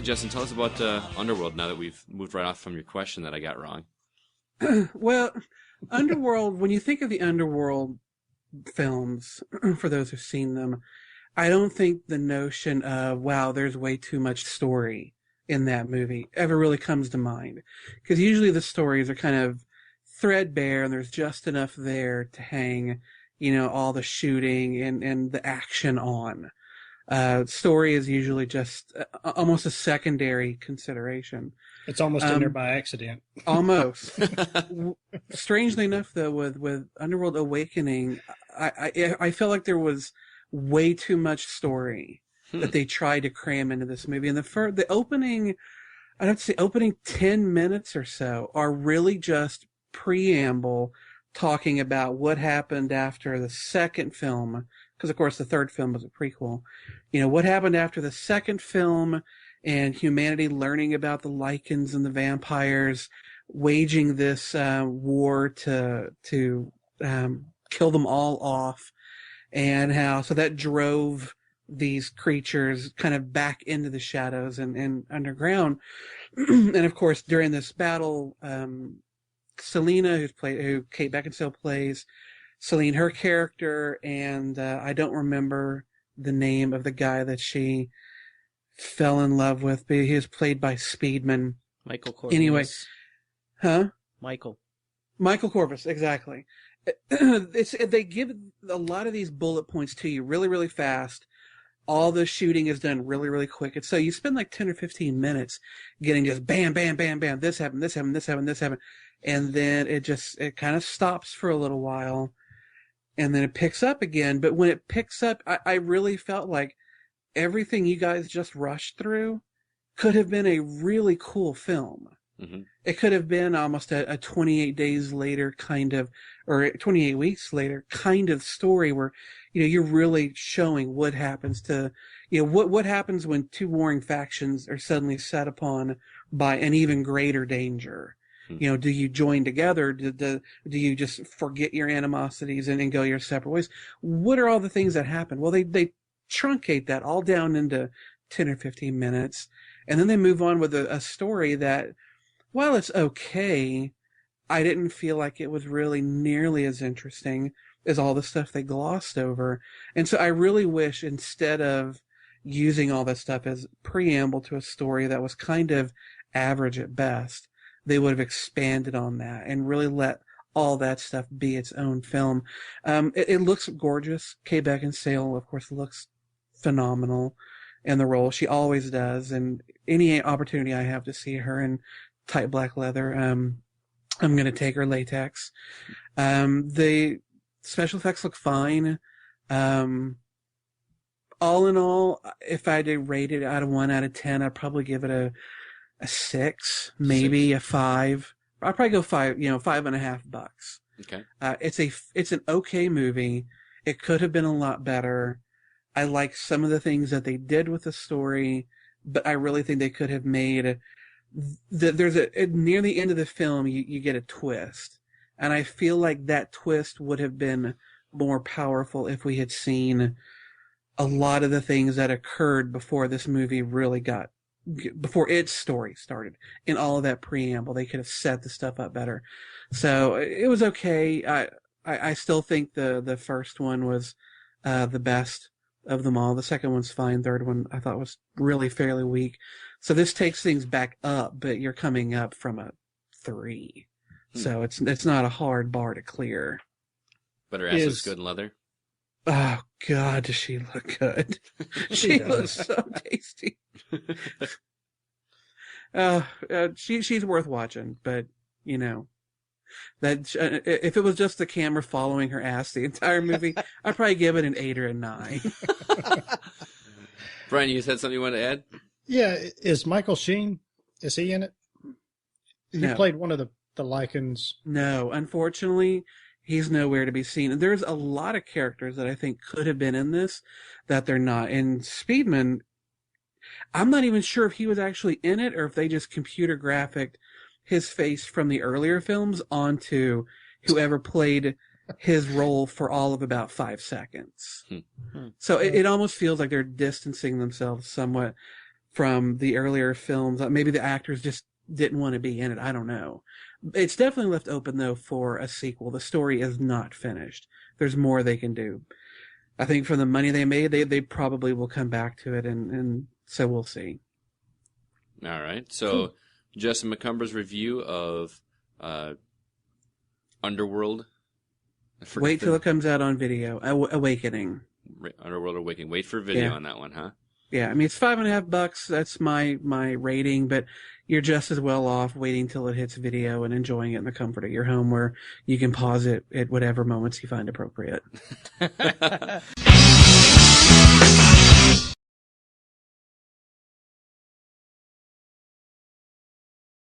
ahead, Justin. Tell us about Underworld now that we've moved right off from your question that I got wrong. Well, Underworld, when you think of the Underworld films, for those who've seen them, I don't think the notion of, wow, there's way too much story in that movie ever really comes to mind. Because usually the stories are kind of threadbare and there's just enough there to hang, all the shooting and the action on. Story is usually just almost a secondary consideration. It's almost in there by accident. Almost. Strangely enough, though, with Underworld Awakening, I felt like there was way too much story that they tried to cram into this movie. And the opening, I'd have to say, opening 10 minutes or so are really just preamble talking about what happened after the second film, because of course the third film was a prequel. What happened after the second film and humanity learning about the lichens and the vampires, waging this war to kill them all off, and how so that drove these creatures kind of back into the shadows and underground. And of course, during this battle, Selena, who Kate Beckinsale plays, Celine, her character, and I don't remember the name of the guy that she fell in love with, but he was played by Speedman. Michael Corvus. Anyway, Michael Corvus, exactly. They give a lot of these bullet points to you really, really fast. All the shooting is done really, really quick. And so you spend like 10 or 15 minutes getting just bam, bam, bam, bam. This happened, this happened, this happened, this happened. And then it kind of stops for a little while. And then it picks up again. But when it picks up, I really felt like everything you guys just rushed through could have been a really cool film. Mm-hmm. It could have been almost a 28 days later kind of, or 28 weeks later kind of story where, you're really showing what happens to, what happens when two warring factions are suddenly set upon by an even greater danger. Mm-hmm. Do you join together? Do you just forget your animosities and go your separate ways? What are all the things that happen? Well, they truncate that all down into 10 or 15 minutes. And then they move on with a story that, while it's okay, I didn't feel like it was really nearly as interesting as all the stuff they glossed over. And so I really wish, instead of using all that stuff as preamble to a story that was kind of average at best, they would have expanded on that and really let all that stuff be its own film. It looks gorgeous. Kate Beckinsale, of course, looks phenomenal in the role. She always does. And any opportunity I have to see her in tight black leather, I'm going to take her latex. The special effects look fine. All in all, if I had to rate it out of 1 out of 10, I'd probably give it a 6, maybe a 5. I'd probably go 5, $5.50. Okay. It's an okay movie. It could have been a lot better. I like some of the things that they did with the story, but I really think they could have made there's near the end of the film, you get a twist. And I feel like that twist would have been more powerful if we had seen a lot of the things that occurred before this movie really before its story started. In all of that preamble, they could have set the stuff up better. So it was okay. I still think the first one was the best of them all. The second one's fine. Third one I thought was really fairly weak. So this takes things back up, but you're coming up from a 3. So it's not a hard bar to clear. But her ass is good in leather. Oh God, does she look good? She looks so tasty. She's worth watching, but that if it was just the camera following her ass the entire movie, I'd probably give it an 8 or a 9. Brian, you said something you wanted to add? Yeah, is Michael Sheen? Is he in it? He played one of the Lycans. No, unfortunately, he's nowhere to be seen. And there's a lot of characters that I think could have been in this that they're not. And Speedman, I'm not even sure if he was actually in it or if they just computer graphicked his face from the earlier films onto whoever played his role for all of about 5 seconds. So it almost feels like they're distancing themselves somewhat from the earlier films. Maybe the actors just didn't want to be in it. I don't know. It's definitely left open, though, for a sequel. The story is not finished. There's more they can do. I think for the money they made, they probably will come back to it, and so we'll see. All right. So, Cool. Justin McCumber's review of Underworld. Wait till it comes out on video. Awakening. Underworld Awakening. Wait for video Yeah. on that one, huh? Yeah, I mean, it's $5.50. That's my rating, but you're just as well off waiting till it hits video and enjoying it in the comfort of your home, where you can pause it at whatever moments you find appropriate.